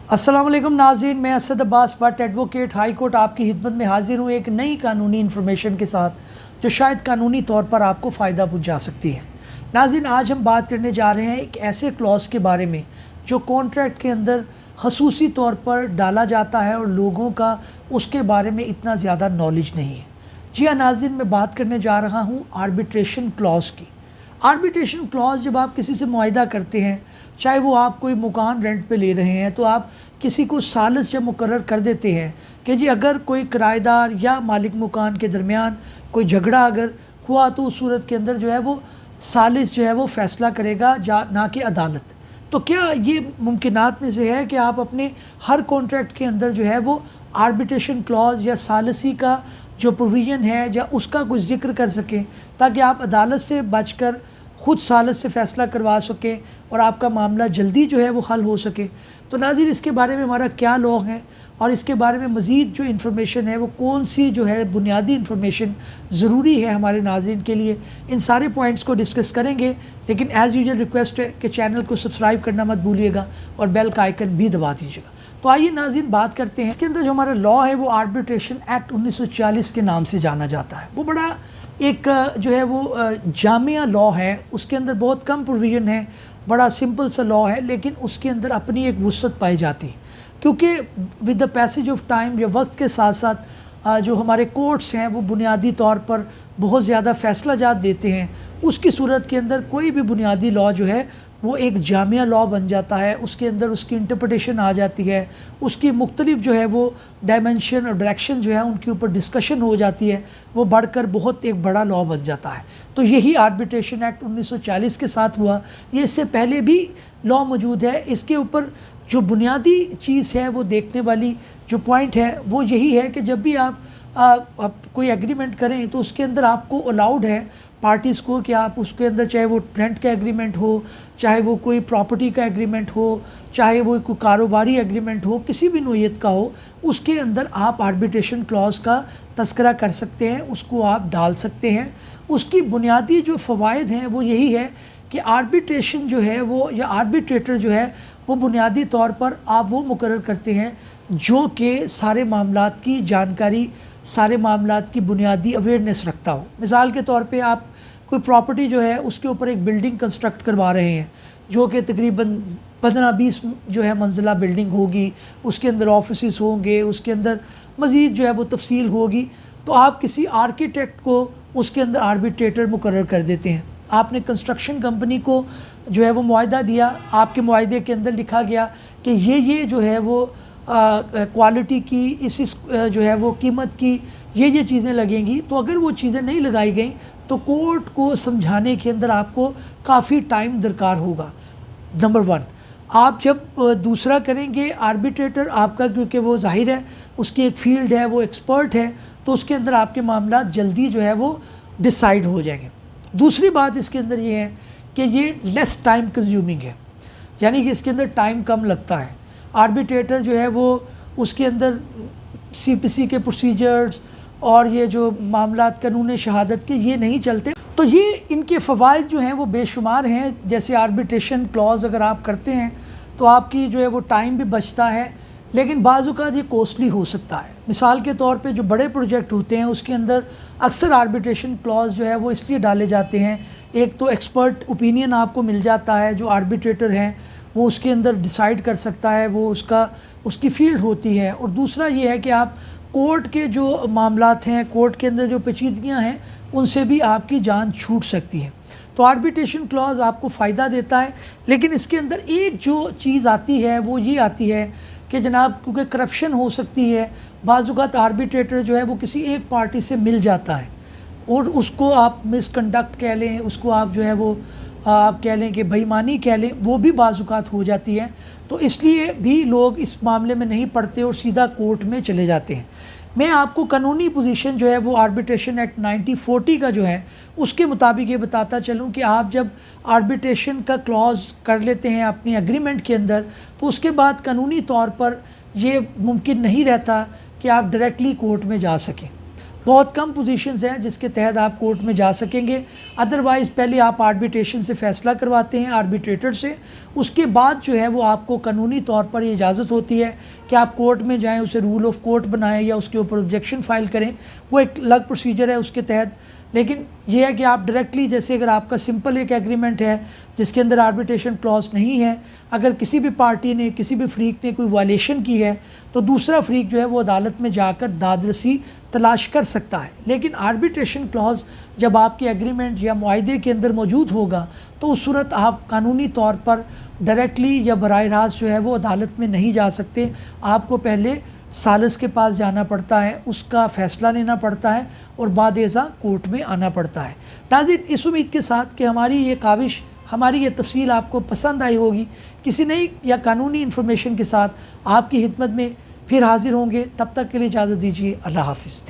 अस्सलाम वालेकुम नाज़रीन, मैं Asad Abbas Bhatt advocate high court आपकी खिदमत में हाजिर हूँ एक नई कानूनी इन्फॉर्मेशन के साथ जो शायद कानूनी तौर पर आपको फ़ायदा पहुँचा सकती है। नाज़रीन, आज हम बात करने जा रहे हैं एक ऐसे क्लॉज़ के बारे में जो कॉन्ट्रैक्ट के अंदर ख़ुसूसी तौर पर डाला जाता है और लोगों का उसके बारे में इतना ज़्यादा नॉलेज नहीं है। जी हाँ नाज़रीन, मैं बात करने जा रहा हूँ आर्बिट्रेशन क्लॉज़ की। आर्बिट्रेशन क्लॉज़ जब आप किसी से मुआहिदा करते हैं, चाहे वो आप कोई मकान रेंट पे ले रहे हैं, तो आप किसी को सालिस जब मुकर्रर कर देते हैं कि जी अगर कोई किराएदार या मालिक मकान के दरमियान कोई झगड़ा अगर हुआ तो उस सूरत के अंदर जो है वो सालिस जो है वो फ़ैसला करेगा ना कि अदालत। तो क्या ये मुमकिनात में से है कि आप अपने हर कॉन्ट्रैक्ट के अंदर जो है वो आर्बिट्रेशन क्लॉज़ या सालिसी का जो प्रोविज़न है या उसका कुछ ज़िक्र कर सकें ताकि आप अदालत से बचकर ख़ुद सालिस से फ़ैसला करवा सकें और आपका मामला जल्दी जो है वो हल हो सके। तो नाज़रीन, इसके बारे में हमारा क्या लॉ है और इसके बारे में मज़ीद जो इन्फॉर्मेशन है वो कौन सी जो है बुनियादी इन्फॉर्मेशन ज़रूरी है हमारे नाज़रीन के लिए, इन सारे पॉइंट्स को डिस्कस करेंगे। लेकिन एज़ यूजुअल रिक्वेस्ट है कि चैनल को सब्सक्राइब करना मत भूलिएगा और बेल का आइकन भी दबा दीजिएगा। तो आइए नाज़रीन बात करते हैं। इसके अंदर जो हमारा लॉ है वो आर्बिट्रेशन एक्ट 1940 के नाम से जाना जाता है। वो बड़ा एक जो है वो जामिया लॉ है, उसके अंदर बहुत कम प्रोविज़न है, बड़ा सिंपल सा लॉ है, लेकिन उसके अंदर अपनी एक वुसअत पाई जाती है क्योंकि with the passage of time या वक्त के साथ साथ जो हमारे कोर्ट्स हैं वो बुनियादी तौर पर बहुत ज़्यादा फ़ैसला जात देते हैं। उसकी सूरत के अंदर कोई भी बुनियादी लॉ जो है वो एक जामिया लॉ बन जाता है, उसके अंदर उसकी इंटरप्रिटेशन आ जाती है, उसकी मुख्तलिफ जो है वो डायमेंशन और डायरेक्शन जो है उनके ऊपर डिस्कशन हो जाती है, वो बढ़कर बहुत एक बड़ा लॉ बन जाता है। तो यही आर्बिट्रेशन एक्ट 1940 के साथ हुआ। ये इससे पहले भी लॉ मौजूद है। इसके ऊपर जो बुनियादी चीज़ है वो देखने वाली जो पॉइंट है वो यही है कि जब भी आप कोई एग्रीमेंट करें तो उसके अंदर आपको अलाउड है पार्टीज़ को कि आप उसके अंदर चाहे वो रेंट का एग्रीमेंट हो, चाहे वो कोई प्रॉपर्टी का एग्रीमेंट हो, चाहे वो कोई कारोबारी एग्रीमेंट हो, किसी भी नोयत का हो, उसके अंदर आप आर्बिट्रेशन क्लॉज़ का तस्करा कर सकते हैं, उसको आप डाल सकते हैं। उसकी बुनियादी जो फ़वाइद हैं वो यही है कि आर्बिट्रेशन जो है वो या आर्बिट्रेटर जो है वो बुनियादी तौर पर आप वो मुकर्रर करते हैं जो कि सारे मामलात की जानकारी, सारे मामलात की बुनियादी अवेयरनेस रखता हो। मिसाल के तौर पे आप कोई प्रॉपर्टी जो है उसके ऊपर एक बिल्डिंग कंस्ट्रक्ट करवा रहे हैं जो कि तकरीबन 15-20 जो है मंजिला बिल्डिंग होगी, उसके अंदर ऑफिसेस होंगे, उसके अंदर मज़ीद जो है वो तफसील होगी, तो आप किसी आर्किटेक्ट को उसके अंदर आर्बिट्रेटर मुकर्रर कर देते हैं। आपने कंस्ट्रक्शन कंपनी को जो है वो मुआहिदा दिया, आपके मुआहिदे के अंदर लिखा गया कि ये जो है वो क्वालिटी की इस जो है वो कीमत की ये चीज़ें लगेंगी। तो अगर वो चीज़ें नहीं लगाई गई तो कोर्ट को समझाने के अंदर आपको काफ़ी टाइम दरकार होगा। नंबर 1, आप जब दूसरा करेंगे आर्बिट्रेटर आपका, क्योंकि वो जाहिर है उसकी एक फ़ील्ड है, वो एक्सपर्ट है, तो उसके अंदर आपके मामला जल्दी जो है वो डिसाइड हो जाएंगे। दूसरी बात इसके अंदर ये है कि ये लेस टाइम कंज्यूमिंग है, यानी कि इसके अंदर टाइम कम लगता है। आर्बिट्रेटर जो है वो उसके अंदर सीपीसी के प्रोसीजर्स और ये जो मामलात कानून शहादत के ये नहीं चलते। तो ये इनके फ़वाइद जो हैं वो बेशुमार हैं। जैसे आर्बिट्रेशन क्लॉज़ अगर आप करते हैं तो आपकी जो है वो टाइम भी बचता है, लेकिन बाज़ औक़ात ये कॉस्टली हो सकता है। मिसाल के तौर पे जो बड़े प्रोजेक्ट होते हैं उसके अंदर अक्सर आर्बिट्रेशन क्लॉज़ जो है वो इसलिए डाले जाते हैं, एक तो एक्सपर्ट ओपिनियन आपको मिल जाता है, जो आर्बिट्रेटर हैं वो उसके अंदर डिसाइड कर सकता है, वो उसकी फ़ील्ड होती है, और दूसरा ये है कि आप कोर्ट के जो मामलात हैं, कोर्ट के अंदर जो पेचीदगियाँ हैं, उनसे भी आपकी जान छूट सकती है। तो आर्बिट्रेशन क्लॉज़ आपको फ़ायदा देता है, लेकिन इसके अंदर एक जो चीज़ आती है वो ये आती है कि जनाब, क्योंकि करप्शन हो सकती है, बाज़ औक़ात आर्बिट्रेटर जो है वो किसी एक पार्टी से मिल जाता है और उसको आप मिसकंडक्ट कह लें, उसको आप जो है वो आप कह लें कि बेईमानी कह लें, वो भी बाज़ औक़ात हो जाती है। तो इसलिए भी लोग इस मामले में नहीं पड़ते और सीधा कोर्ट में चले जाते हैं। मैं आपको कानूनी पोजीशन जो है वो आर्बिट्रेशन एक्ट 1940 का जो है उसके मुताबिक ये बताता चलूँ कि आप जब आर्बिट्रेशन का क्लॉज़ कर लेते हैं अपनी एग्रीमेंट के अंदर, तो उसके बाद कानूनी तौर पर ये मुमकिन नहीं रहता कि आप डायरेक्टली कोर्ट में जा सकें। बहुत कम पोजीशंस हैं जिसके तहत आप कोर्ट में जा सकेंगे। अदरवाइज़ पहले आप आर्बिट्रेशन से फ़ैसला करवाते हैं आर्बिट्रेटर से, उसके बाद जो है वो आपको कानूनी तौर पर ये इजाज़त होती है कि आप कोर्ट में जाएं, उसे रूल ऑफ कोर्ट बनाएं या उसके ऊपर ऑब्जेक्शन फ़ाइल करें। वो एक अलग प्रोसीजर है उसके तहत। लेकिन ये है कि आप डायरेक्टली, जैसे अगर आपका सिंपल एक एग्रीमेंट है जिसके अंदर आर्बिट्रेशन क्लॉज नहीं है, अगर किसी भी पार्टी ने, किसी भी फ्रीक ने कोई वायलेशन की है तो दूसरा फ्रीक जो है वो अदालत में जाकर दादरसी तलाश कर सकता है। लेकिन आर्बिट्रेशन क्लॉज जब आपके एग्रीमेंट या मुआहदे के अंदर मौजूद होगा तो उस सूरत आप कानूनी तौर पर डायरेक्टली या बराह रास्त जो है वो अदालत में नहीं जा सकते। आपको पहले सालिस के पास जाना पड़ता है, उसका फ़ैसला लेना पड़ता है और बाद एज़ा कोर्ट में आना पड़ता है। नाज़रीन, इस उम्मीद के साथ कि हमारी ये काविश, हमारी ये तफसील आपको पसंद आई होगी। किसी नई या कानूनी इन्फॉर्मेशन के साथ आपकी खिदमत में फिर हाज़िर होंगे। तब तक के लिए इजाज़त दीजिए। अल्लाह हाफ़िज़।